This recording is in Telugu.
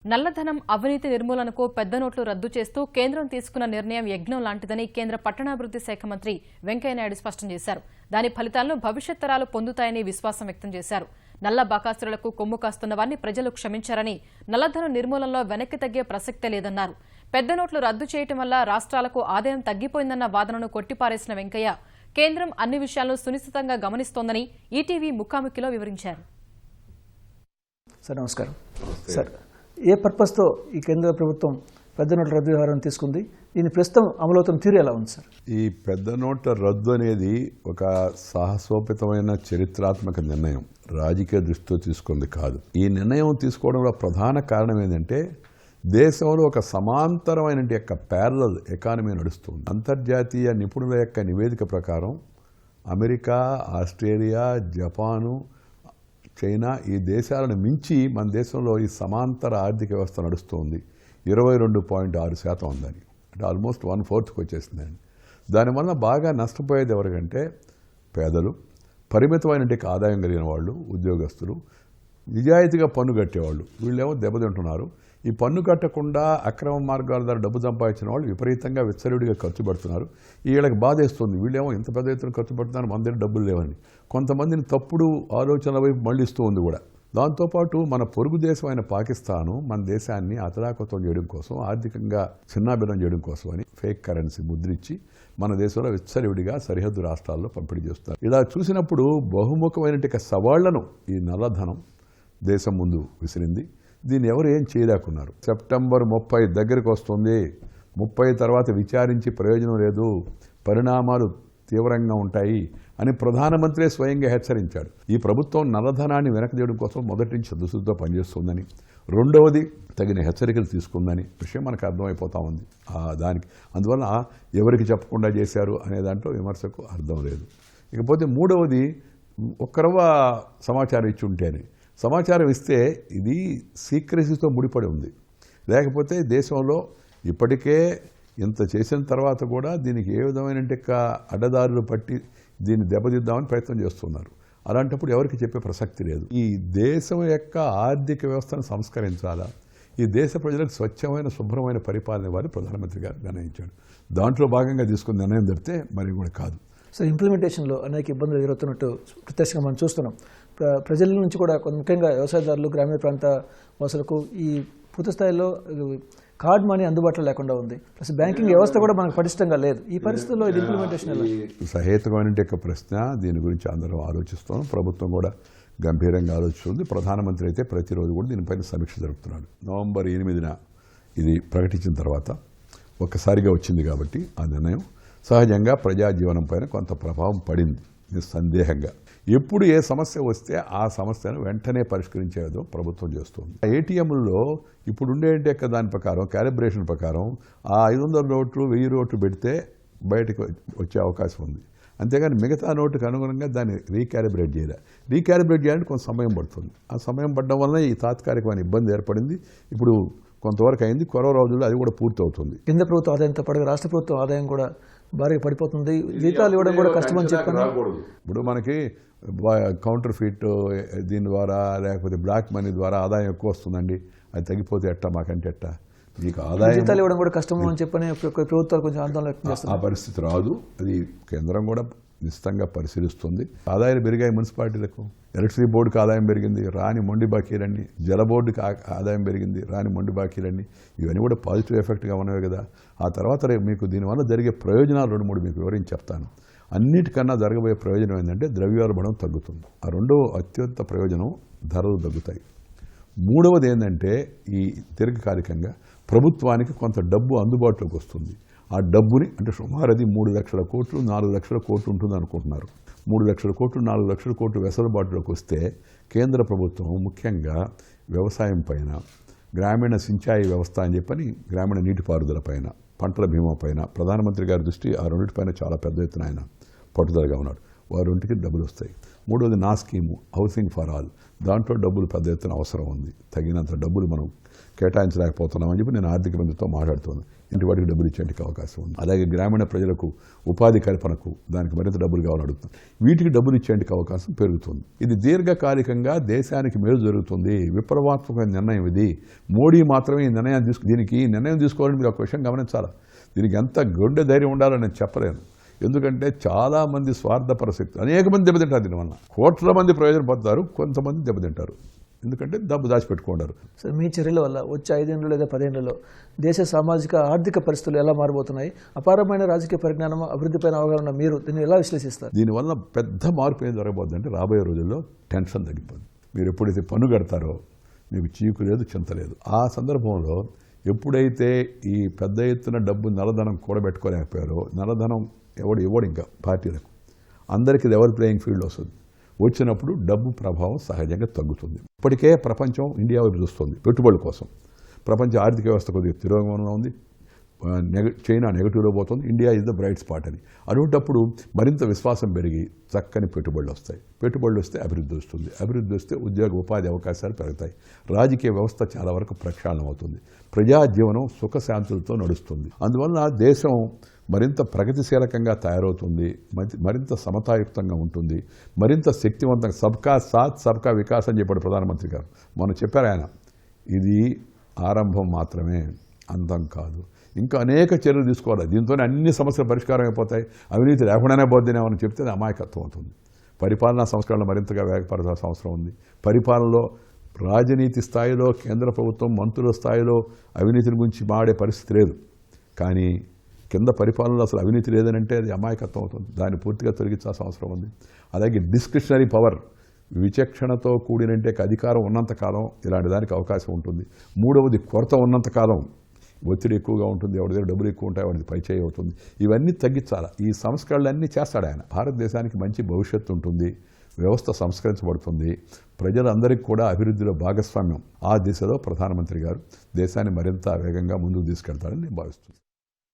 నల్లధనం అవినీతి నిర్మూలనకు పెద్ద నోట్లు రద్దు చేస్తూ కేంద్రం తీసుకున్న నిర్ణయం యజ్ఞం లాంటిదని కేంద్ర పట్టణాభివృద్ధి శాఖ మంత్రి వెంకయ్యనాయుడు స్పష్టం చేశారు. దాని ఫలితాలను భవిష్యత్ తరాలు పొందుతాయని విశ్వాసం వ్యక్తం చేశారు. నల్ల బకాసురులకు కొమ్ము కాస్తున్న వారిని ప్రజలు క్షమించారని, నల్లధనం నిర్మూలనలో వెనక్కి తగ్గే ప్రసక్తే లేదన్నారు. పెద్ద నోట్లు రద్దు చేయడం వల్ల రాష్ట్రాలకు ఆదాయం తగ్గిపోయిందన్న వాదనను కొట్టిపారేసిన వెంకయ్య కేంద్రం అన్ని విషయాలను సునిశ్చితంగా గమనిస్తోందని ఈటీవీ ముఖాముఖిలో వివరించారు. నమస్కారం సార్. ఏ పర్పస్తో ఈ కేంద్ర ప్రభుత్వం పెద్ద నోట్ల రద్దు వ్యవహారం తీసుకుంది? దీని ప్రస్తుతం అమలవుతున్న తీరు ఎలా ఉంది సార్? ఈ పెద్ద నోట్ల రద్దు అనేది ఒక సాహసోపేతమైన చరిత్రాత్మక నిర్ణయం, రాజకీయ దృష్టితో తీసుకుంది కాదు. ఈ నిర్ణయం తీసుకోవడంలో ప్రధాన కారణం ఏంటంటే దేశంలో ఒక సమాంతరమైన ప్యారలల్ ఎకానమీ నడుస్తుంది. అంతర్జాతీయ నిపుణుల యొక్క నివేదిక ప్రకారం అమెరికా, ఆస్ట్రేలియా, జపాను, చైనా ఈ దేశాలను మించి మన దేశంలో ఈ సమాంతర ఆర్థిక వ్యవస్థ నడుస్తుంది. 22.6% ఉందని, అంటే ఆల్మోస్ట్ 1/4కి వచ్చేసిందండి. దానివల్ల బాగా నష్టపోయేది ఎవరికంటే పేదలు, పరిమితమైన ఆదాయం కలిగిన వాళ్ళు, ఉద్యోగస్తులు, నిజాయితీగా పన్ను కట్టేవాళ్ళు. వీళ్ళేమో దెబ్బతింటున్నారు. ఈ పన్ను కట్టకుండా అక్రమ మార్గాల ద్వారా డబ్బు సంపాదించిన వాళ్ళు విపరీతంగా విచ్చలవిడిగా ఖర్చు పెడుతున్నారు. వీళ్ళకి బాధేస్తుంది. వీళ్ళేమో ఇంత పెద్ద ఎత్తున ఖర్చు పెడుతున్నారు, మన దగ్గర డబ్బులు లేవని. కొంతమందిని తప్పుడు ఆలోచనల వైపు మళ్లిస్తూ ఉంది కూడా. దాంతోపాటు మన పొరుగు దేశమైన పాకిస్తాను మన దేశాన్ని అతలాకుతం చేయడం కోసం, ఆర్థికంగా చిన్నాభిన్నం చేయడం కోసం అని ఫేక్ కరెన్సీ ముద్రించి మన దేశంలో విచ్చలవిడిగా సరిహద్దు రాష్ట్రాల్లో పంపిణీ చేస్తున్నారు. ఇలా చూసినప్పుడు బహుముఖమైన సవాళ్లను ఈ నల్లధనం దేశం ముందు విసిరింది. దీన్ని ఎవరు ఏం చేయలేకున్నారు. సెప్టెంబర్ 30 దగ్గరికి వస్తుంది. 30 తర్వాత విచారించి ప్రయోజనం లేదు, పరిణామాలు తీవ్రంగా ఉంటాయి అని ప్రధానమంత్రి స్వయంగా హెచ్చరించాడు. ఈ ప్రభుత్వం నల్లధనాన్ని వెనకదేయడం కోసం మొదటి నుంచి దుస్తుతో పనిచేస్తుందని, రెండవది తగిన హెచ్చరికలు తీసుకుందని విషయం మనకు అర్థమైపోతా ఉంది. దానికి అందువల్ల ఎవరికి చెప్పకుండా చేశారు అనే దాంట్లో విమర్శకు అర్థం లేదు. ఇకపోతే మూడవది, ఒక్కరవ సమాచారం ఇచ్చి ఉంటేనే, సమాచారం ఇస్తే ఇది సీక్రెసీతో ముడిపడి ఉంది. లేకపోతే దేశంలో ఇప్పటికే ఇంత చేసిన తర్వాత కూడా దీనికి ఏ విధమైన అడ్డదారులు పట్టి దీన్ని దెబ్బతిద్దామని ప్రయత్నం చేస్తున్నారు. అలాంటప్పుడు ఎవరికి చెప్పే ప్రసక్తి లేదు. ఈ దేశం యొక్క ఆర్థిక వ్యవస్థను సంస్కరించాలా, ఈ దేశ ప్రజలకు స్వచ్ఛమైన శుభ్రమైన పరిపాలన ఇవ్వాలి ప్రధానమంత్రి గారు నిర్ణయించాడు. దాంట్లో భాగంగా తీసుకున్న నిర్ణయం తప్పితే మరి కూడా కాదు. సో ఇంప్లిమెంటేషన్లో అనేక ఇబ్బందులు ఎదురవుతున్నట్టు ప్రత్యక్షంగా మనం చూస్తున్నాం. ప్రజల నుంచి కూడా ముఖ్యంగా వ్యవసాయదారులు, గ్రామీణ ప్రాంత వాసులకు ఈ పూర్తి స్థాయిలో కార్డ్ మనీ అందుబాటులో లేకుండా ఉంది. ప్లస్ బ్యాంకింగ్ వ్యవస్థ కూడా మనకు పటిష్టంగా లేదు. ఈ పరిస్థితుల్లో ఇది ఇంప్లిమెంటేషన్ ఎలా? సహేతుకమైన ప్రశ్న. దీని గురించి అందరం ఆలోచిస్తున్నాం. ప్రభుత్వం కూడా గంభీరంగా ఆలోచిస్తుంది. ప్రధానమంత్రి అయితే ప్రతిరోజు కూడా దీనిపైన సమీక్ష జరుపుతున్నాడు. నవంబర్ 8న ఇది ప్రకటించిన తర్వాత ఒక్కసారిగా వచ్చింది కాబట్టి ఆ నిర్ణయం సహజంగా ప్రజాజీవనం పైన కొంత ప్రభావం పడింది నిస్సందేహంగా. ఎప్పుడు ఏ సమస్య వస్తే ఆ సమస్యను వెంటనే పరిష్కరించేదో ప్రభుత్వం చేస్తుంది. ఏటీఎంల్లో ఇప్పుడు ఉండే దాని ప్రకారం, క్యాలిబ్రేషన్ ప్రకారం ఆ 500 నోట్లు 1000 నోట్లు పెడితే బయటకు వచ్చే అవకాశం ఉంది. అంతేగాని మిగతా నోటుకు అనుగుణంగా దాన్ని రీక్యాలిబ్రేట్ చేయాలంటే కొంత సమయం పడుతుంది. ఆ సమయం పడడం వల్ల ఈ తాత్కాలికమైన ఇబ్బంది ఏర్పడింది. ఇప్పుడు కొంతవరకు అయింది. కొరవ రోజుల్లో అది కూడా పూర్తి అవుతుంది. కేంద్ర ప్రభుత్వ ఆదాయంతో పాటు రాష్ట్ర ప్రభుత్వ ఆదాయం కూడా భారీగా పడిపోతుంది. జీతాలు ఇవ్వడం కూడా కష్టమని చెప్పాను. ఇప్పుడు మనకి కౌంటర్ ఫీట్ దీని ద్వారా లేకపోతే బ్లాక్ మనీ ద్వారా ఆదాయం ఎక్కువ వస్తుందండి. అది తగ్గిపోతే ఎట్టా, మాకంటే ఎట్టా? మీకు ఆదాయం జీతాలు ఇవ్వడం కూడా కష్టం అని చెప్పని ప్రభుత్వాలు కొంచెం ఆందోళన వ్యక్తం చేస్తారు. ఆ పరిస్థితి రాదు. అది కేంద్రం కూడా నిశ్చితంగా పరిశీలిస్తుంది. ఆదాయాలు పెరిగాయి మున్సిపాలిటీలకు. ఎలక్ట్రిసిటీ బోర్డుకి ఆదాయం పెరిగింది, రాని మొండి బాకీలన్నీ. జల బోర్డుకి ఆదాయం పెరిగింది, రాని మొండి బాకీలన్నీ. ఇవన్నీ కూడా పాజిటివ్ ఎఫెక్ట్గా ఉన్నవి కదా. ఆ తర్వాత మీకు దీనివల్ల జరిగే ప్రయోజనాలు 2-3 మీకు వివరించి చెప్తాను. అన్నిటికన్నా జరగబోయే ప్రయోజనం ఏంటంటే ద్రవ్యోల్బణం తగ్గుతుంది. ఆ రెండవ అత్యంత ప్రయోజనం, ధరలు తగ్గుతాయి. మూడవది ఏంటంటే ఈ దీర్ఘకాలికంగా ప్రభుత్వానికి కొంత డబ్బు అందుబాటులోకి వస్తుంది. ఆ డబ్బుని అంటే సుమారు అది 3 లక్షల కోట్లు 4 లక్షల కోట్లు ఉంటుంది అనుకుంటున్నారు. 3 లక్షల కోట్లు 4 లక్షల కోట్లు వెసులుబాటులోకి వస్తే కేంద్ర ప్రభుత్వం ముఖ్యంగా వ్యవసాయం పైన, గ్రామీణ సించాయి వ్యవస్థ అని చెప్పని గ్రామీణ నీటిపారుదల పైన, పంటల బీమా పైన ప్రధానమంత్రి గారి దృష్టి ఆ రెండింటిపైన చాలా పెద్ద ఎత్తున ఆయన పట్టుదలగా ఉన్నాడు. వారింటికి డబ్బులు వస్తాయి. మూడోది నా స్కీము హౌసింగ్ ఫర్ ఆల్. దాంట్లో డబ్బులు పెద్ద ఎత్తున అవసరం ఉంది. తగినంత డబ్బులు మనం కేటాయించలేకపోతున్నామని చెప్పి నేను ఆర్థిక మంత్రితో మాట్లాడుతున్నాను. ఇంటి వాటికి డబ్బులు ఇచ్చేందుకు అవకాశం ఉంది. అలాగే గ్రామీణ ప్రజలకు ఉపాధి కల్పనకు దానికి మరింత డబ్బులు కావాలని అడుగుతున్నాను. వీటికి డబ్బులు ఇచ్చేందుకు అవకాశం పెరుగుతుంది. ఇది దీర్ఘకాలికంగా దేశానికి మేలు జరుగుతుంది. విప్లవాత్మక నిర్ణయం ఇది. మోడీ మాత్రమే ఈ నిర్ణయం దీనికి నిర్ణయం తీసుకోవాలని మీరు ఒక విషయం గమనించాలి. దీనికి ఎంత గుండె ధైర్యం ఉండాలో నేను చెప్పలేను. ఎందుకంటే చాలామంది స్వార్థపర శక్తి అనేక మంది దెబ్బతింటారు. దీనివల్ల కోట్ల మంది ప్రయోజనం పొందుతారు, కొంతమంది దెబ్బతింటారు. ఎందుకంటే డబ్బు దాచిపెట్టుకుంటారు. సార్, మీ చర్యల వల్ల వచ్చే 5 ఏళ్ళు లేదా 10 ఏళ్లలో దేశ సామాజిక ఆర్థిక పరిస్థితులు ఎలా మారబోతున్నాయి? అపారమైన రాజకీయ పరిజ్ఞానం, అభివృద్ధిపైన అవగాహన మీరు దీన్ని ఎలా విశ్లేషిస్తారు? దీనివల్ల పెద్ద మార్పు ఏం జరగబోద్ది అంటే రాబోయే రోజుల్లో టెన్షన్ తగ్గిపోతుంది. మీరు ఎప్పుడైతే పన్ను కడతారో మీకు చీకు లేదు, చింత లేదు. ఆ సందర్భంలో ఎప్పుడైతే ఈ పెద్ద ఎత్తున డబ్బు నల్లధనం కూడబెట్టుకోలేకపోయారో, నల్లధనం ఇవ్వడు ఇంకా పార్టీలకు, అందరికీ లెవెల్ ప్లేయింగ్ ఫీల్డ్ వస్తుంది. వచ్చినప్పుడు డబ్బు ప్రభావం సహజంగా తగ్గుతుంది. ఇప్పటికే ప్రపంచం ఇండియా వైపు చూస్తుంది పెట్టుబడుల కోసం. ప్రపంచ ఆర్థిక వ్యవస్థ కొద్దిగా తిరోగమనంలో ఉంది. చైనా నెగటివ్లో పోతుంది. India is the bright spot అని. అటువంటప్పుడు మరింత విశ్వాసం పెరిగి చక్కని పెట్టుబడులు వస్తాయి. పెట్టుబడులు వస్తే అభివృద్ధి వస్తుంది. అభివృద్ధి వస్తే ఉద్యోగ ఉపాధి అవకాశాలు పెరుగుతాయి. రాజకీయ వ్యవస్థ చాలా వరకు ప్రక్షాళన అవుతుంది. ప్రజా జీవనం సుఖశాంతులతో నడుస్తుంది. అందువల్ల దేశం మరింత ప్రగతిశీలకంగా తయారవుతుంది. మరింత సమతాయుక్తంగా ఉంటుంది. మరింత శక్తివంతంగా సబ్కా సాత్ సబ్కా వికాస్ అని చెప్పాడు ప్రధానమంత్రి గారు. మొన్న చెప్పారు ఆయన, ఇది ఆరంభం మాత్రమే, అంతం కాదు. ఇంకా అనేక చర్యలు తీసుకోవాలి. దీంతోనే అన్ని సమస్యలు పరిష్కారం అయిపోతాయి. అవినీతి లేకుండానే పోద్దేనేమని చెప్తే అది అమాయకత్వం అవుతుంది. పరిపాలనా సంస్కరణలు మరింతగా వేగపరచాల్సిన అవసరం ఉంది. పరిపాలనలో రాజనీతి స్థాయిలో కేంద్ర ప్రభుత్వం మంత్రుల స్థాయిలో అవినీతిని గురించి మాడే పరిస్థితి లేదు. కానీ కింద పరిపాలనలో అసలు అవినీతి లేదని అంటే అది అమాయకత్వం అవుతుంది. దాన్ని పూర్తిగా తొలగించాల్సిన అవసరం ఉంది. అలాగే డిస్క్రిషనరీ పవర్, విచక్షణతో కూడినంటే అధికారం ఉన్నంతకాలం ఇలాంటి దానికి అవకాశం ఉంటుంది. మూడవది కొరత ఉన్నంతకాలం ఒత్తిడి ఎక్కువగా ఉంటుంది. ఎవరి దగ్గర డబ్బులు ఎక్కువ ఉంటాయి, వాడిది పైచేయి అవుతుంది. ఇవన్నీ తగ్గించాలి. ఈ సంస్కరణలన్నీ చేస్తాడు ఆయన. భారతదేశానికి మంచి భవిష్యత్తు ఉంటుంది. వ్యవస్థ సంస్కరించబడుతుంది. ప్రజలందరికీ కూడా అభివృద్ధిలో భాగస్వామ్యం. ఆ దిశలో ప్రధానమంత్రి గారు దేశాన్ని మరింత వేగంగా ముందుకు తీసుకెళ్తారని నేను భావిస్తున్నాను.